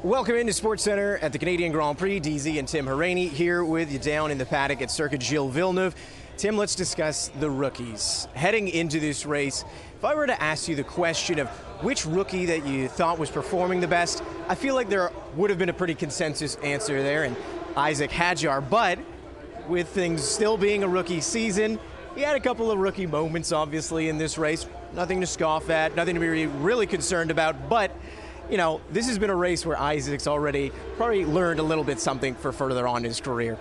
Welcome into SportsCenter at the Canadian Grand Prix. DZ and Tim Hauraney here with you down in the paddock at Circuit Gilles Villeneuve. Tim, let's discuss the rookies. Heading into this race, if I were to ask you the question of which rookie that you thought was performing the best, I feel like there would have been a pretty consensus answer there, and Isaac Hadjar. But with things still being a rookie season, he had a couple of rookie moments, obviously, in this race. Nothing to scoff at, nothing to be really concerned about, but you know, this has been a race where Isaac's already probably learned a little bit something for further on in his career.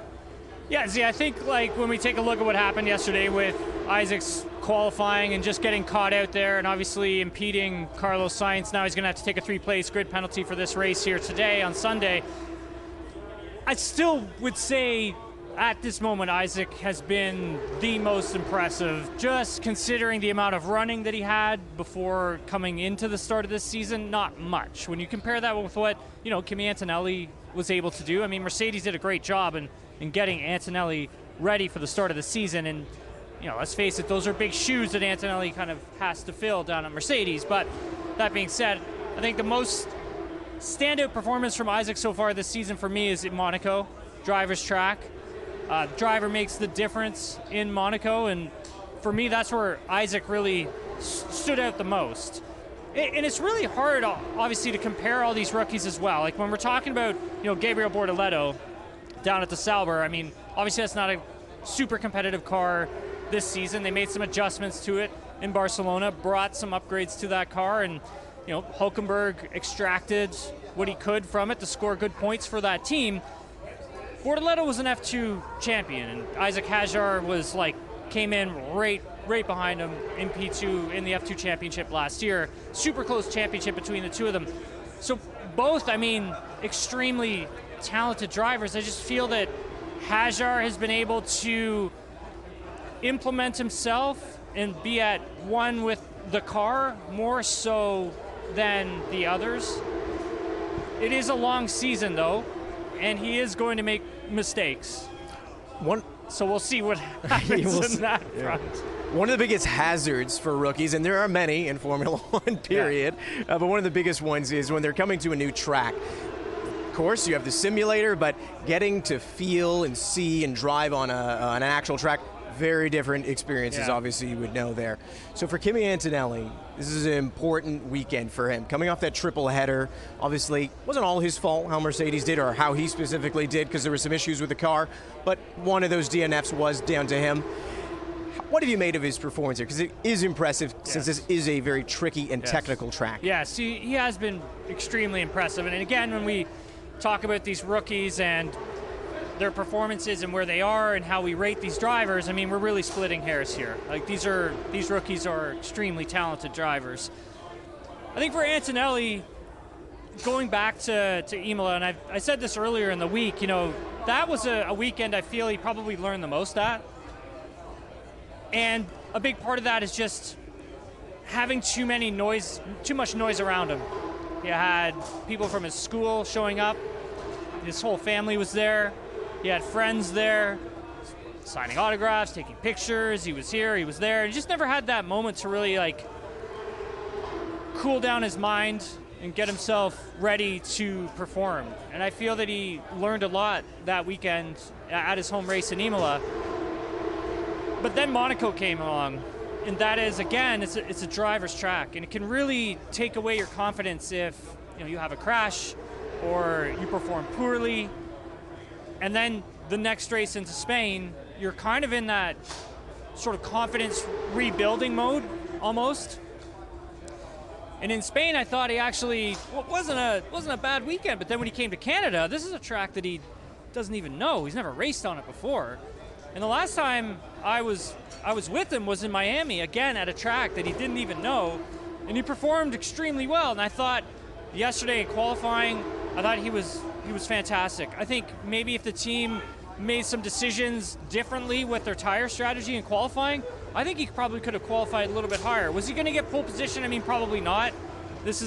Yeah, see, I think like when we take a look at what happened yesterday with Isaac's qualifying and just getting caught out there and obviously impeding Carlos Sainz, now he's going to have to take a 3-place grid penalty for this race here today on Sunday. I still would say at this moment Isaac has been the most impressive, just considering the amount of running that he had before coming into the start of this season. Not much. When you compare that with what, you know, Kimi Antonelli was able to do, I mean, Mercedes did a great job in getting Antonelli ready for the start of the season, and you know, let's face it, those are big shoes that Antonelli kind of has to fill down at Mercedes. But that being said, I think the most standout performance from Isaac so far this season for me is in Monaco, driver's track. Driver makes the difference in Monaco, and for me, that's where Isaac really stood out the most. And it's really hard, obviously, to compare all these rookies as well. Like when we're talking about, you know, Gabriel Bortoleto down at the Sauber, I mean, obviously that's not a super competitive car this season. They made some adjustments to it in Barcelona, brought some upgrades to that car, and you know, Hülkenberg extracted what he could from it to score good points for that team. Bortoleto was an F2 champion, and Isaac Hadjar was came in right behind him in P2 in the F2 championship last year. Super close championship between the two of them. So both, I mean, extremely talented drivers. I just feel that Hadjar has been able to implement himself and be at one with the car more so than the others. It is a long season though, and he is going to make mistakes. So we'll see what happens in that front. One of the biggest hazards for rookies, and there are many in Formula One, period, but one of the biggest ones is when they're coming to a new track. Of course, you have the simulator, but getting to feel and see and drive on an actual track, very different experiences, obviously, you would know there. So for Kimi Antonelli, this is an important weekend for him. Coming off that triple header, obviously, wasn't all his fault how Mercedes did or how he specifically did, because there were some issues with the car, but one of those DNFs was down to him. What have you made of his performance here? Because it is impressive since this is a very tricky and technical track. Yes, he has been extremely impressive. And again, when we talk about these rookies and their performances and where they are and how we rate these drivers, I mean, we're really splitting hairs here. Like these rookies are extremely talented drivers. I think for Antonelli, going back to Imola, and I said this earlier in the week, you know, that was a weekend I feel he probably learned the most at. And a big part of that is just having too much noise around him. He had people from his school showing up. His whole family was there. He had friends there, signing autographs, taking pictures. He was here, he was there. He just never had that moment to really cool down his mind and get himself ready to perform. And I feel that he learned a lot that weekend at his home race in Imola. But then Monaco came along, and that is, again, it's a driver's track, and it can really take away your confidence if you have a crash or you perform poorly. And then the next race into Spain, you're kind of in that sort of confidence rebuilding mode almost. And in Spain, I thought he actually wasn't a bad weekend. But then when he came to Canada, this is a track that he doesn't even know. He's never raced on it before. And the last time I was with him was in Miami, again at a track that he didn't even know, and he performed extremely well. And I thought yesterday in qualifying, I thought he was fantastic. I think maybe if the team made some decisions differently with their tire strategy in qualifying, I think he probably could have qualified a little bit higher. Was he going to get pole position? I mean, probably not. This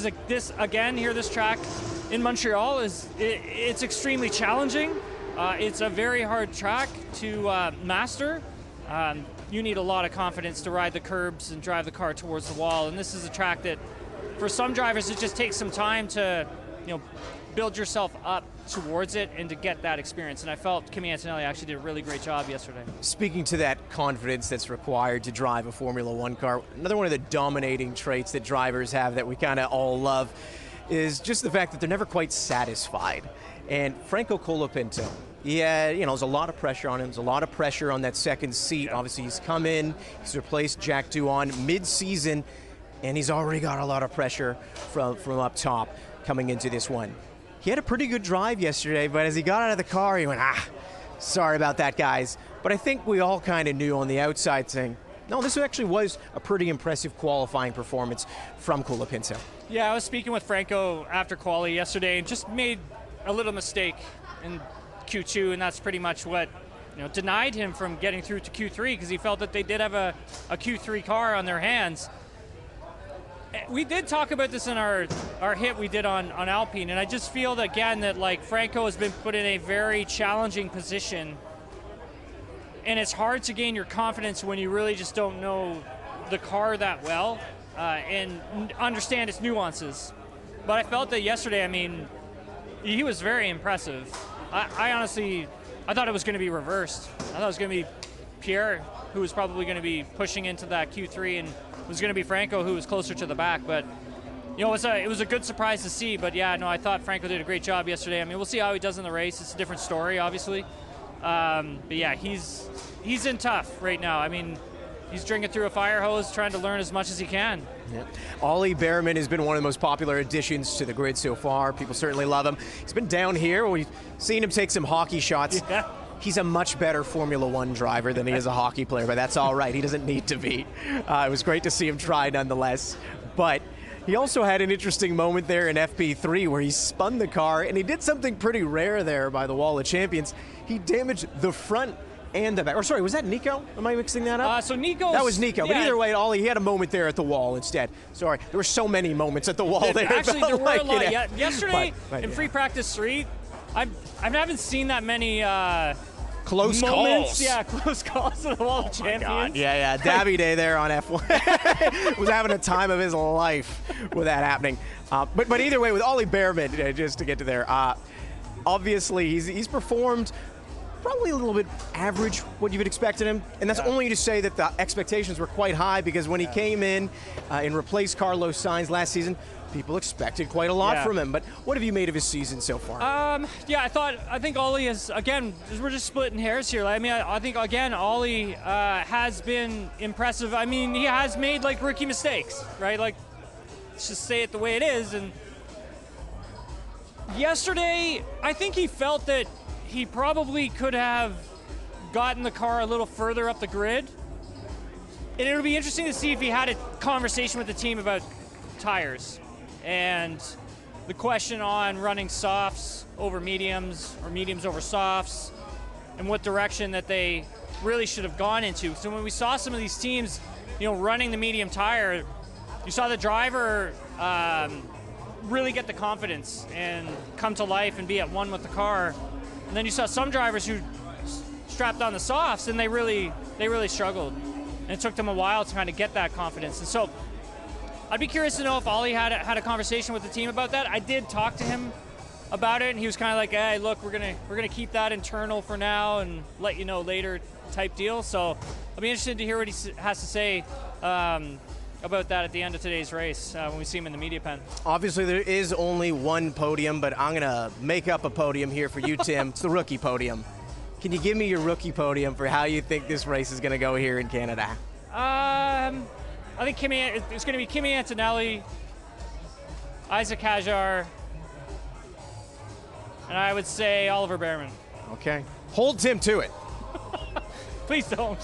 track in Montreal it's extremely challenging. It's a very hard track to master. You need a lot of confidence to ride the curbs and drive the car towards the wall. And this is a track that, for some drivers, it just takes some time to, build yourself up towards it and to get that experience. And I felt Kimi Antonelli actually did a really great job yesterday. Speaking to that confidence that's required to drive a Formula One car, another one of the dominating traits that drivers have that we kind of all love is just the fact that they're never quite satisfied. And Franco Colapinto, yeah, there's a lot of pressure on him. There's a lot of pressure on that second seat. Obviously, he's come in, he's replaced Jack Doohan mid-season, and he's already got a lot of pressure from up top coming into this one. He had a pretty good drive yesterday, but as he got out of the car, he went, sorry about that, guys. But I think we all kind of knew on the outside saying, no, this actually was a pretty impressive qualifying performance from Colapinto. Yeah, I was speaking with Franco after quali yesterday and just made a little mistake in Q2, and that's pretty much what denied him from getting through to Q3 because he felt that they did have a Q3 car on their hands. We did talk about this in our hit we did on Alpine, and I just feel that, again, that like Franco has been put in a very challenging position, and it's hard to gain your confidence when you really just don't know the car that well and understand its nuances. But I felt that yesterday, he was very impressive. I honestly thought it was going to be reversed. I thought it was going to be Pierre who was probably going to be pushing into that Q3, and it was going to be Franco who was closer to the back. But it was a good surprise to see. But yeah, no, I thought Franco did a great job yesterday. We'll see how he does in the race. It's a different story, obviously. But yeah, he's in tough right now. He's drinking through a fire hose, trying to learn as much as he can. Yeah. Ollie Bearman has been one of the most popular additions to the grid so far. People certainly love him. He's been down here. We've seen him take some hockey shots. Yeah. He's a much better Formula One driver than he is a hockey player, but that's all right. He doesn't need to be. It was great to see him try nonetheless. But he also had an interesting moment there in FP3 where he spun the car, and he did something pretty rare there by the Wall of Champions. He damaged the front and the back. Or sorry, was that Nico? Am I mixing that up? So Nico. That was Nico. Yeah. But either way, Ollie, he had a moment there at the wall instead. Sorry, there were so many moments at the wall there. Actually, there were a lot. Yesterday in free practice 3, I haven't seen that many close moments. calls. Yeah, close calls to the Wall of Champions. God. Yeah. Davide there on F1 was having a time of his life with that happening. But either way, with Ollie Bearman, just to get to there, obviously he's performed probably a little bit average what you would expect in him, and that's only to say that the expectations were quite high because when he came in and replaced Carlos Sainz last season, people expected quite a lot from him. But what have you made of his season so far? I think Ollie is, again, we're just splitting hairs here. I think, again, Ollie has been impressive. He has made rookie mistakes, right? Let's just say it the way it is. And yesterday, I think he felt that he probably could have gotten the car a little further up the grid. And it'll be interesting to see if he had a conversation with the team about tires and the question on running softs over mediums or mediums over softs and what direction that they really should have gone into. So when we saw some of these teams, running the medium tire, you saw the driver really get the confidence and come to life and be at one with the car. And then you saw some drivers who strapped on the softs and they really struggled. And it took them a while to kind of get that confidence. And so I'd be curious to know if Ollie had a conversation with the team about that. I did talk to him about it, and he was kind of like, "Hey, look, we're gonna keep that internal for now and let you know later," type deal. So I'll be interested to hear what he has to say about that at the end of today's race when we see him in the media pen. Obviously, there is only one podium, but I'm gonna make up a podium here for you, Tim. It's the rookie podium. Can you give me your rookie podium for how you think this race is gonna go here in Canada? I think it's going to be Kimi Antonelli, Isaac Hadjar, and I would say Oliver Bearman. Okay. Hold Tim to it. Please don't.